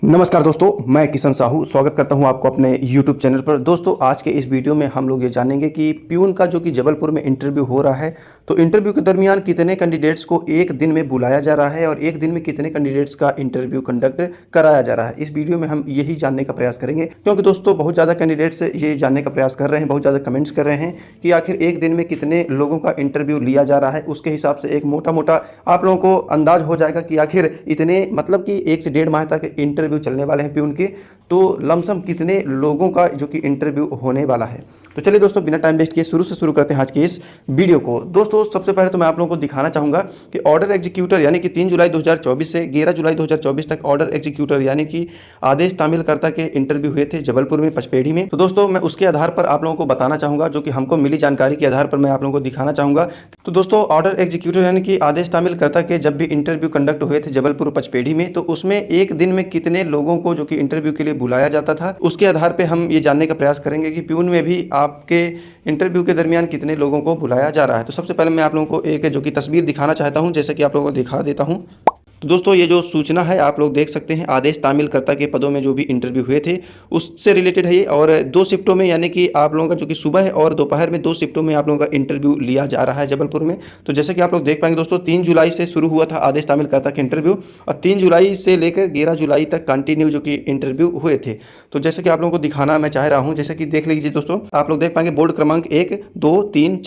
नमस्कार दोस्तों, मैं किशन साहू स्वागत करता हूं आपको अपने YouTube चैनल पर। दोस्तों, आज के इस वीडियो में हम लोग ये जानेंगे कि प्यून का जो कि जबलपुर में इंटरव्यू हो रहा है, तो इंटरव्यू के दरमियान कितने कैंडिडेट्स को एक दिन में बुलाया जा रहा है और एक दिन में कितने कैंडिडेट्स का इंटरव्यू कंडक्ट कराया जा रहा है। इस वीडियो में हम यही जानने का प्रयास करेंगे, क्योंकि दोस्तों बहुत ज़्यादा कैंडिडेट्स ये जानने का प्रयास कर रहे हैं, बहुत ज़्यादा कमेंट्स कर रहे हैं कि आखिर एक दिन में कितने लोगों का इंटरव्यू लिया जा रहा है। उसके हिसाब से एक मोटा मोटा आप लोगों को अंदाज हो जाएगा कि आखिर इतने मतलब कि 1 से 1.5 माह तक इंटरव्यू चलने वाले हैं प्यून के, तो लमसम कितने लोगों का जो कि इंटरव्यू होने वाला है। तो चलिए दोस्तों, बिना टाइम वेस्ट किए शुरू करते हैं आज की इस वीडियो को। दोस्तों, सबसे पहले तो मैं आप लोगों को दिखाना चाहूँगा कि ऑर्डर एग्जीक्यूटर यानी कि 3 जुलाई 2024 से 11 जुलाई 2024 तक ऑर्डर एग्जीक्यूटर यानी कि आदेश तामीलकर्ता के इंटरव्यू हुए थे जबलपुर में, पचपेड़ी में। तो दोस्तों, मैं उसके आधार पर आप लोगों को बताना चाहूँगा, जो कि हमको मिली जानकारी के आधार पर मैं आप लोगों को दिखाना चाहूँगा। तो दोस्तों, ऑर्डर एग्जीक्यूटर यानी कि आदेश तामीलकर्ता के जब भी इंटरव्यू कंडक्ट हुए थे जबलपुर पचपेड़ी में, तो उसमें एक दिन में कितने लोगों को जो कि इंटरव्यू के लिए बुलाया जाता था, उसके आधार पे हम ये जानने का प्रयास करेंगे कि प्यून में भी आपके इंटरव्यू के दरमियान कितने लोगों को बुलाया जा रहा है। तो सबसे पहले मैं आप लोगों को एक जो कि तस्वीर दिखाना चाहता हूं, जैसे कि आप लोगों को दिखा देता हूं। तो दोस्तों, ये जो सूचना है आप लोग देख सकते हैं, आदेश तामीलकर्ता के पदों में जो भी इंटरव्यू हुए थे उससे रिलेटेड है ये, और 2 शिफ्टों में यानी कि आप लोगों का जो कि सुबह और दोपहर में 2 शिफ्टों में आप लोगों का इंटरव्यू लिया जा रहा है जबलपुर में। तो जैसे कि आप लोग देख पाएंगे दोस्तों, 3 जुलाई से शुरू हुआ था आदेश तामीलकर्ता के इंटरव्यू और 3 जुलाई से लेकर 11 जुलाई तक कंटिन्यू जो कि इंटरव्यू हुए थे। तो जैसे कि आप लोगों को दिखाना मैं चाह रहा हूँ, जैसे कि देख लीजिए दोस्तों, आप लोग देख पाएंगे बोर्ड क्रमांक 1, 2, 3,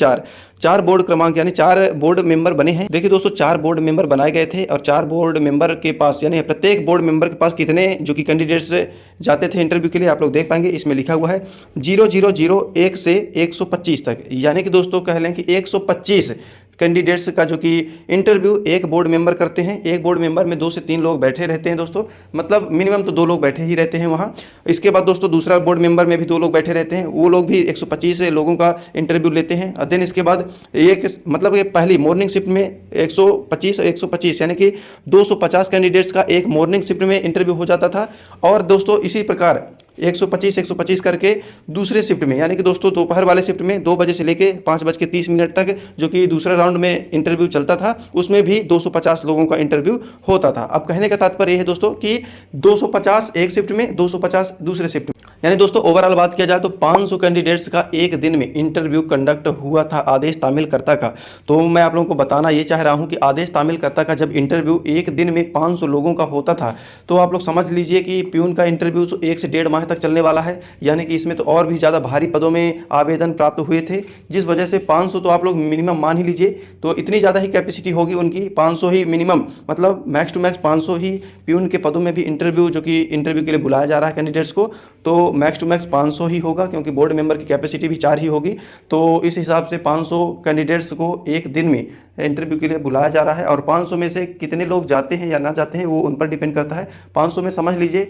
4 बोर्ड क्रमांक यानी 4 बोर्ड मेंबर बने हैं। देखिए दोस्तों, 4 बोर्ड मेंबर बनाए गए थे और 4 बोर्ड मेंबर के पास यानी प्रत्येक बोर्ड मेंबर के पास कितने जो कि कैंडिडेट्स जाते थे इंटरव्यू के लिए, आप लोग देख पाएंगे इसमें लिखा हुआ है 0001 से 125 तक, यानी कि दोस्तों कह लें कि 125 कैंडिडेट्स का जो कि इंटरव्यू एक बोर्ड मेंबर करते हैं। एक बोर्ड मेंबर में 2 से 3 लोग बैठे रहते हैं दोस्तों, मतलब मिनिमम तो 2 लोग बैठे ही रहते हैं वहाँ। इसके बाद दोस्तों दूसरा बोर्ड मेंबर में भी 2 लोग बैठे रहते हैं, वो लोग भी 125 लोगों का इंटरव्यू लेते हैं। और देन इसके बाद एक मतलब ये पहली मॉर्निंग शिफ्ट में 125 यानी कि 250 कैंडिडेट्स का एक मॉर्निंग शिफ्ट में इंटरव्यू हो जाता था। और दोस्तों इसी प्रकार 125 करके दूसरे शिफ्ट में यानी कि दोस्तों दोपहर वाले शिफ्ट में 2 बजे से लेके 5:30 तक जो कि दूसरा राउंड में इंटरव्यू चलता था, उसमें भी 250 लोगों का इंटरव्यू होता था। अब कहने का तात्पर्य यह है दोस्तों कि 250 एक शिफ्ट में, 250 दूसरे शिफ्ट में, यानी दोस्तों ओवरऑल बात किया जाए तो 500 कैंडिडेट्स का एक दिन में इंटरव्यू कंडक्ट हुआ था आदेश तामीलकर्ता का। तो मैं आप लोगों को बताना ये चाह रहा हूं कि आदेश तामीलकर्ता का जब इंटरव्यू एक दिन में 500 लोगों का होता था, तो आप लोग समझ लीजिए कि प्यून का इंटरव्यू 1 से 1.5 माह तक चलने वाला है, यानी कि इसमें तो और भी ज़्यादा भारी पदों में आवेदन प्राप्त हुए थे, जिस वजह से 500 तो आप लोग मिनिमम मान ही लीजिए। तो इतनी ज़्यादा ही कैपेसिटी होगी उनकी, 500 ही मिनिमम, मतलब मैक्स टू मैक्स 500 ही प्यून के पदों में भी इंटरव्यू जो कि इंटरव्यू के लिए बुलाया जा रहा है कैंडिडेट्स को, तो मैक्स टू मैक्स 500 ही होगा, क्योंकि बोर्ड मेंबर की कैपेसिटी भी 4 ही होगी। तो इस हिसाब से 500 कैंडिडेट्स को एक दिन में इंटरव्यू के लिए बुलाया जा रहा है। और 500 में से कितने लोग जाते हैं या ना जाते हैं वो उन पर डिपेंड करता है। 500 में समझ लीजिए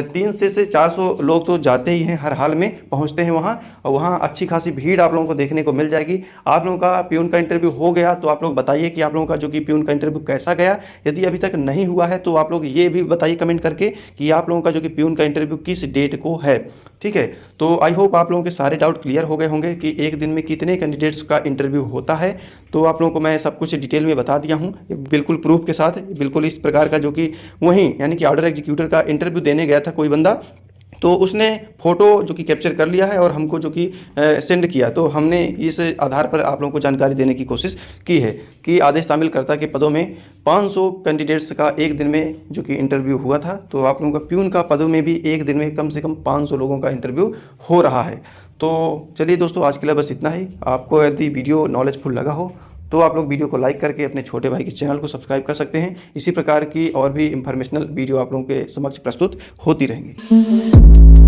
300 से 400 लोग तो जाते ही हैं, हर हाल में पहुंचते हैं वहां, और वहां अच्छी खासी भीड़ आप लोगों को देखने को मिल जाएगी। आप लोगों का प्यून का इंटरव्यू हो गया तो आप लोग बताइए कि आप लोगों का जो कि प्यून का इंटरव्यू कैसा गया। यदि अभी तक नहीं हुआ है तो आप लोग ये भी बताइए कमेंट करके कि आप लोगों का जो कि प्यून का इंटरव्यू किस डेट को है, ठीक है। तो आई होप आप लोगों के सारे डाउट क्लियर हो गए होंगे कि एक दिन में कितने कैंडिडेट्स का इंटरव्यू होता है। तो आप लोगों को मैं सब कुछ डिटेल में बता दिया हूँ, बिल्कुल प्रूफ के साथ। बिल्कुल इस प्रकार का जो कि वहीं यानी कि ऑर्डर एग्जीक्यूटर का इंटरव्यू देने गया था कोई बंदा, तो उसने फोटो जो कि कैप्चर कर लिया है और हमको जो कि सेंड किया। तो हमने इस आधार पर आप लोगों को जानकारी देने की कोशिश की है कि आदेश तामीलकर्ता के पदों में 500 कैंडिडेट्स का एक दिन में जो कि इंटरव्यू हुआ था। तो आप लोगों का प्यून का पदों में भी एक दिन में कम से कम 500 लोगों का इंटरव्यू हो रहा है। तो चलिए दोस्तों, आज के लिए बस इतना ही। आपको यदि वीडियो नॉलेजफुल लगा हो तो आप लोग वीडियो को लाइक करके अपने छोटे भाई के चैनल को सब्सक्राइब कर सकते हैं। इसी प्रकार की और भी इंफॉर्मेशनल वीडियो आप लोगों के समक्ष प्रस्तुत होती रहेंगी।